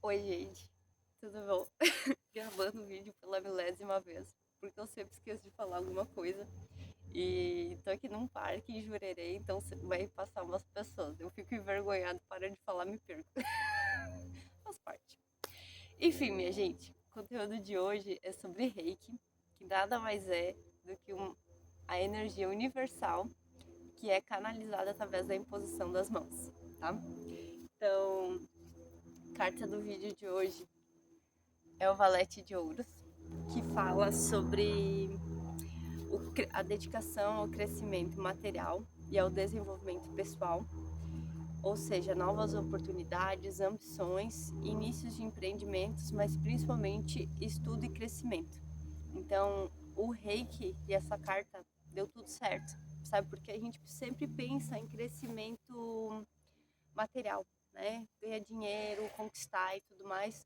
Oi, gente, tudo bom? Gravando o vídeo pela milésima vez, porque eu sempre esqueço de falar alguma coisa. E tô aqui num parque em Jurerê, então vai passar umas pessoas. Eu fico envergonhado, para de falar, me perco. Faz parte. Enfim, minha gente, o conteúdo de hoje é sobre Reiki, que nada mais é do que a energia universal que é canalizada através da imposição das mãos, tá? Então, carta do vídeo de hoje é o Valete de Ouros, que fala sobre a dedicação ao crescimento material e ao desenvolvimento pessoal, ou seja, novas oportunidades, ambições, inícios de empreendimentos, mas principalmente estudo e crescimento. Então, o Reiki e essa carta deu tudo certo, sabe? Porque a gente sempre pensa em crescimento material, né? Ganhar dinheiro, conquistar e tudo mais.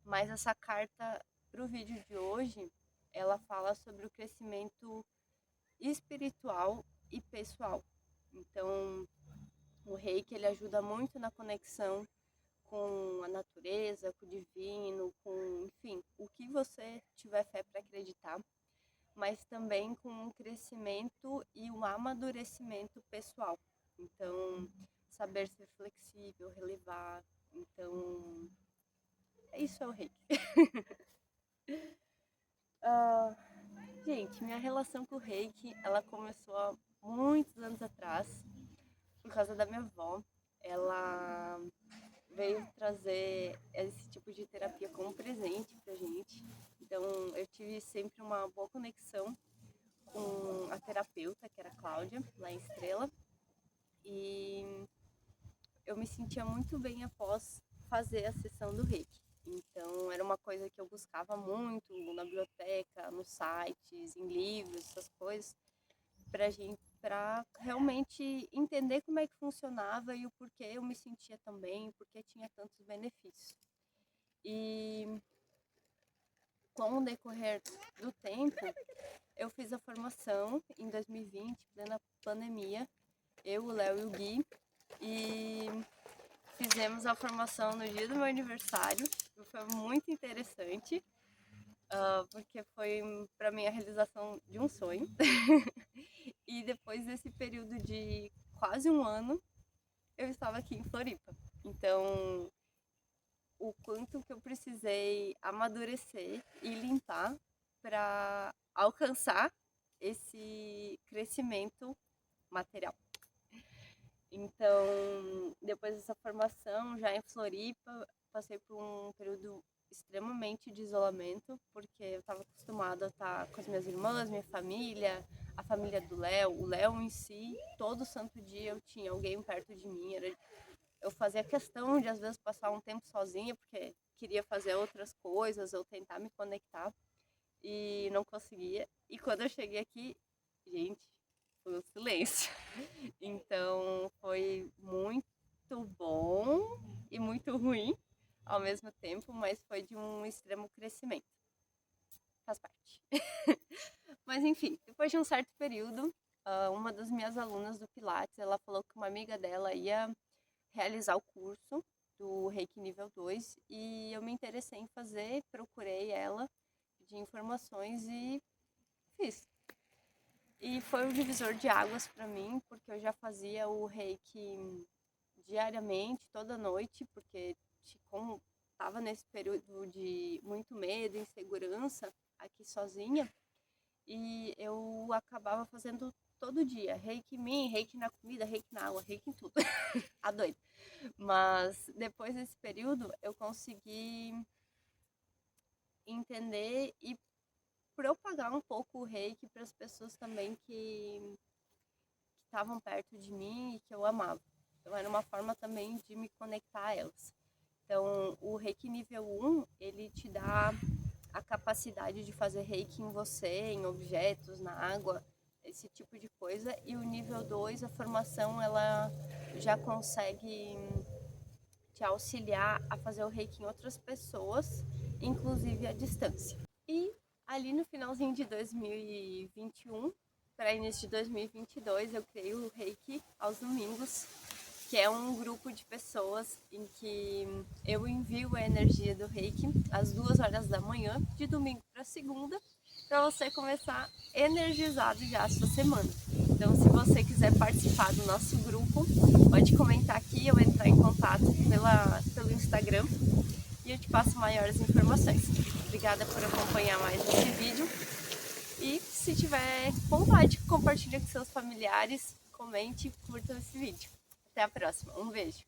Mas essa carta para o vídeo de hoje, ela fala sobre o crescimento espiritual e pessoal. Então, o Reiki ele ajuda muito na conexão com a natureza, com o divino, com, enfim, o que você tiver fé para acreditar, mas também com um crescimento e um amadurecimento pessoal. Então, saber ser flexível, relevar. Então, isso é o Reiki. Ah, gente, minha relação com o Reiki, ela começou há muitos anos atrás, por causa da minha avó. Ela veio trazer esse tipo de terapia como presente pra gente. Então, eu tive sempre uma boa conexão com a terapeuta, que era a Cláudia, lá em Estrela. E eu me sentia muito bem após fazer a sessão do Reiki. Então, era uma coisa que eu buscava muito na biblioteca, nos sites, em livros, essas coisas, para realmente entender como é que funcionava e o porquê eu me sentia tão bem, porque tinha tantos benefícios. E com o decorrer do tempo, eu fiz a formação em 2020, plena pandemia, eu, o Léo e o Gui, e fizemos a formação no dia do meu aniversário. Foi muito interessante, porque foi para mim a realização de um sonho. E depois desse período de quase um ano, eu estava aqui em Floripa. Então, o quanto que eu precisei amadurecer e limpar para alcançar esse crescimento material. Então, depois dessa formação, já em Floripa, passei por um período extremamente de isolamento, porque eu estava acostumada a estar com as minhas irmãs, minha família, a família do Léo, o Léo em si, todo santo dia eu tinha alguém perto de mim, eu fazia questão de às vezes passar um tempo sozinha, porque queria fazer outras coisas ou tentar me conectar e não conseguia. E quando eu cheguei aqui, gente, foi um silêncio. Então foi muito bom e muito ruim ao mesmo tempo, mas foi de um extremo crescimento. Faz parte. Mas enfim, depois de um certo período, uma das minhas alunas do Pilates, ela falou que uma amiga dela ia realizar o curso do Reiki nível 2 e eu me interessei em fazer, procurei ela, pedi informações e fiz. E foi um divisor de águas para mim, porque eu já fazia o Reiki diariamente, toda noite, porque como estava nesse período de muito medo, insegurança, aqui sozinha, e eu acabava fazendo todo dia, Reiki em mim, Reiki na comida, Reiki na água, Reiki em tudo, a doida. Mas depois desse período eu consegui entender e propagar um pouco o Reiki para as pessoas também que estavam perto de mim e que eu amava. Então era uma forma também de me conectar a elas. Então o Reiki nível 1, ele te dá a capacidade de fazer Reiki em você, em objetos, na água, esse tipo de coisa. E o nível 2, a formação, ela já consegue te auxiliar a fazer o Reiki em outras pessoas, inclusive à distância. E ali no finalzinho de 2021, para início de 2022, eu criei o Reiki aos domingos. que é um grupo de pessoas em que eu envio a energia do Reiki às 2 horas da manhã, de domingo para segunda, para você começar energizado já a sua semana. Então, se você quiser participar do nosso grupo, pode comentar aqui ou entrar em contato pelo Instagram e eu te passo maiores informações. Obrigada por acompanhar mais esse vídeo e se tiver vontade, compartilhe com seus familiares, comente e curta esse vídeo. Até a próxima. Um beijo.